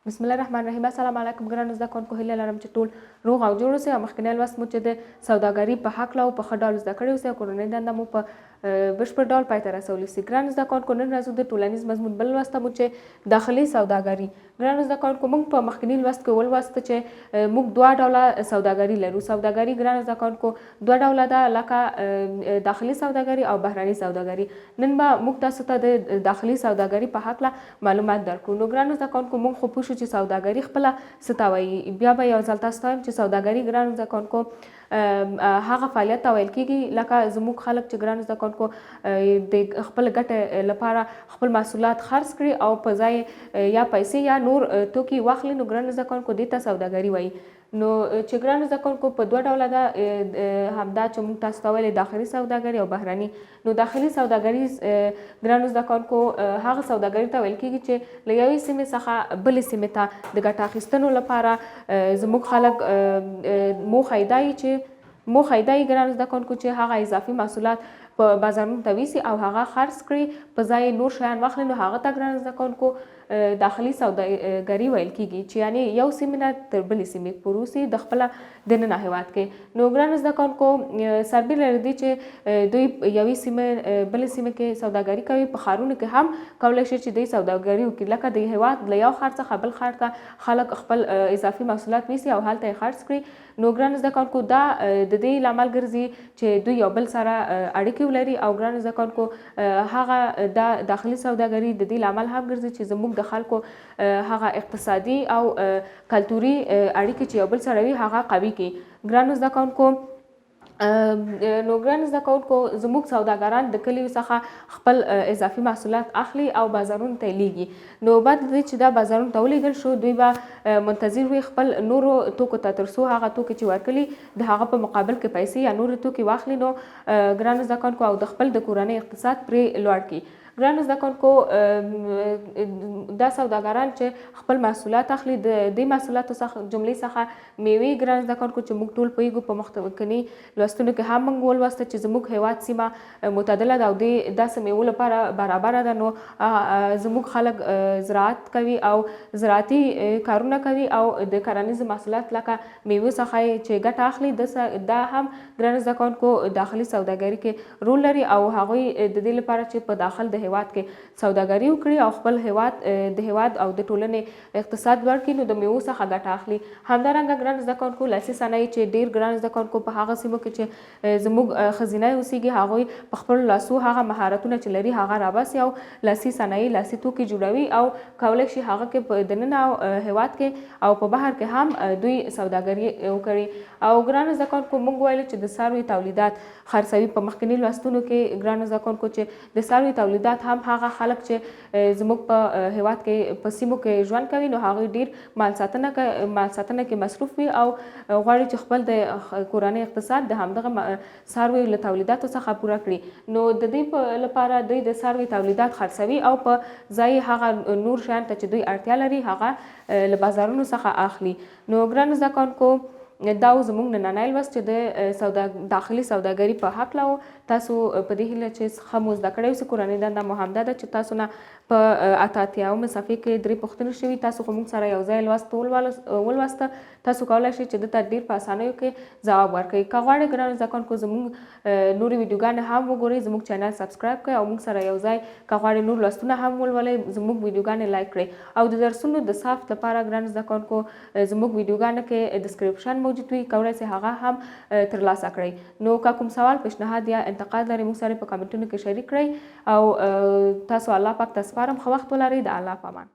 بسم الله الرحمن الرحیم. السلام علیکم ګرانو زده کوونکو، هیله لرم چې ټول روغ او جوړ اوسئ. او مخکینی لوست مو چې د سوداګري په هکله او په ښه ډول زده کړی اوسئ او کورنۍ دنده مو په بشپړ ډول پای ته رسولی سي. ګرانو زده کوونکو، نن راځو د ټولنیز مضمون بل لوست ته مو چې داخلي سوداګري. ګرانو زده کوونکو، موږ په مخکیني لوست کې ولوست چې موږ دوه ډوله سوداګري لرو. سوداګري ګرانو زده کوونکو دوه ډوله ده، لکه داخلي سوداګري او بهرنۍ سوداګري. نن به موږ تاسو ته د داخلي سوداګري په هکله معلومات درکړو. نو ګرانو زده کوونکو، موږ خو پوه شو چې سوداګري خپله څه ته وایي. بیا به یو ځل تاسو ته وایم چې سوداګري ګرانو زده کوونکو هغه فعالیت ته ویل کېږي لکه زموږ خلک چې ګرانو زده کوونکو د خپل ګټې لپاره خپل محصولات خرڅ کړي او په ځای یا پیسې یا نور توکي واخلي، نو ګرانو زده کوونکو دې ته سوداګري وایي. نو چې ګرانو زده کوونکو په دوه ډوله ده، همدا چې موږ تاسو ته ویلې داخلي سوداګري او بهرني. نو داخلي سوداګري ګرانو زده کوونکو هغه سوداګري ته ویل کېږي چې له یوې سیمې څخه بلې سیمې ته د ګټه اخیستنو لپاره زموږ خلک موخه یې دا ګرانو زده کوونکو چې هغه اضافي محصولات په بازارونو ته ویسي او هغه خرڅ کړي، په ځای نور شیان واخلي، نو هغه ته ګرانو زده کوونکو داخلي سوداګري ویل کېږي چې یعنی یو سیمې نه تر بلې سیمې پورې اوسي د خپله دننه هیواد کې. نو ګرانو زده کوونکو سربیره له دې چې دوی یوې سیمې بلې سیمې کې سوداګري کوي، په ښارونو کې هم کولی شي چې دوی سوداګري وکړي، لکه د هیواد له یو ښار څخه بل ښار ته خلک خپل اضافي محصولات ویسي او هلته یې خرڅ کړي. نو ګرانو زده کوونکو دا د دې لامل ګرځي چې دوی یو بل سره اړیکې ولري او ګرانو زده کوونکو هغه دا داخلي سوداګري د دې لامل هم ګرځي چې زموږ د خلکو هغه اقتصادي او کلتوري اړیکې چې یو بل سره وي هغه قوي کړي. ګرانو زده کوونکو، نو ګرانو زده کوونکو زموږ سوداګران د کلیو څخه خپل اضافي محصولات اخلي او بازارونو ته یې لیږي. نو بعد د دې چې دا بازارونو ته ولیږل شو، دوی به منتظر وي خپل نورو توکو ته تر څو هغه توکي چې ورکړي د هغه په مقابل کې پیسې یا نورې توکي واخلي، نو ګرانو زده کوونکو او د خپل د کورنۍ اقتصاد پرې لوړ کړي. ګرانو زده کوونکو، دا سوداګران چې خپل محصولات اخلي، د دې محصولاتو څخه جملې څخه میوې ګرانو زده کوونکو چې موږ ټول پوهیږو په مخکني لوستونو کې هم موږ ولوسته چې زموږ هیواد سیمه معتدله ده او داسې میوو لپاره برابره ده. نو زموږ خلک زراعت کوي او زراعتي کارونه کوي او د کرنیزو محصولات لکه میوې څخه چې ګټه اخلي، دا هم ګرانو زده کوونکو داخلي سوداګري کې رول لري او هغوی د دې لپاره چې په داخل د هیواد کې سوداګري وکړي او خپل هیواد او د ټولنې اقتصاد لوړ کړي، نو د میوو څخه ګټه اخلي. همدارنګه ګرانو زده کوونکو لاسي صنایع چې ډېر ګرانو زده کوونکو په هغه سیمو کې چې زموږ ښځینه اوسیږي، هغوی په خپلو لاسو هغه مهارتونه چې لري هغه راباسي او لاسي صنایع لاسي توکي جوړوي او کولی شي هغه کې په دننه هیواد کې او په بهر کې هم دوی سوداګري وکړي. او ګرانو زده کوونکو موږ ویلو چې د څاروي تولیدات خرڅوي. په مخکیني لوستونو کې ګرانو زده کوونکو چې د څاروي تولیدات هم هغه خلک چې زموږ په هیواد کې په سیمو کې ژوند کوي، نو هغوی ډېر مال ساتنه کې مصروف وي او غواړي چې خپل د کورنۍ اقتصاد د همدغه څارویو له تولیداتو څخه پوره کړي. نو د دې لپاره دوی د څاروي تولیدات خرڅوي او په ځای هغه نور شیان ته چې دوی اړتیا لري هغه له بازارونو څخه اخلي. نو ګرانو زده کوونکو، دا زموږ نننی لوست چې د داخلي سوداګري په هکله و. تاسو په دې هیله چې ښه مو زده کړی اوسئ. کورنۍ دنده مو همدا ده چې تاسو نه په اتیاومه صفحې کې 3 پوښتنې شوي. تاسو خو موږ سره یو ځای لوست ولوسته، تاسو کولی شئ چې دته ډېر په اسانیو کې ځواب ورکړئ. که غواړئ ګرانو زده کوونکو زموږ نورې ویډیوګانې هم وګورئ، زموږ چینل سبسکرایب کړئ او موږ سره یو ځای که غواړئ نور لوستونه هم ولولئ، زموږ ویډیوګانې لایک کړئ. او د درسونو د ثبت لپاره ګرانو زده کوونکو زموږ ویډیوګانو کې ډسکرپشن موجود وي، کولی شئ هغه هم ترلاسه کړئ. نو که کوم سوال، پیشنهاد یا انتقاد لرئ موږ سره په کمنټونو کې شریک کړئ. او تاسو الله پاک ته سپارم. ښه وخت ولرئ. د الله په امان.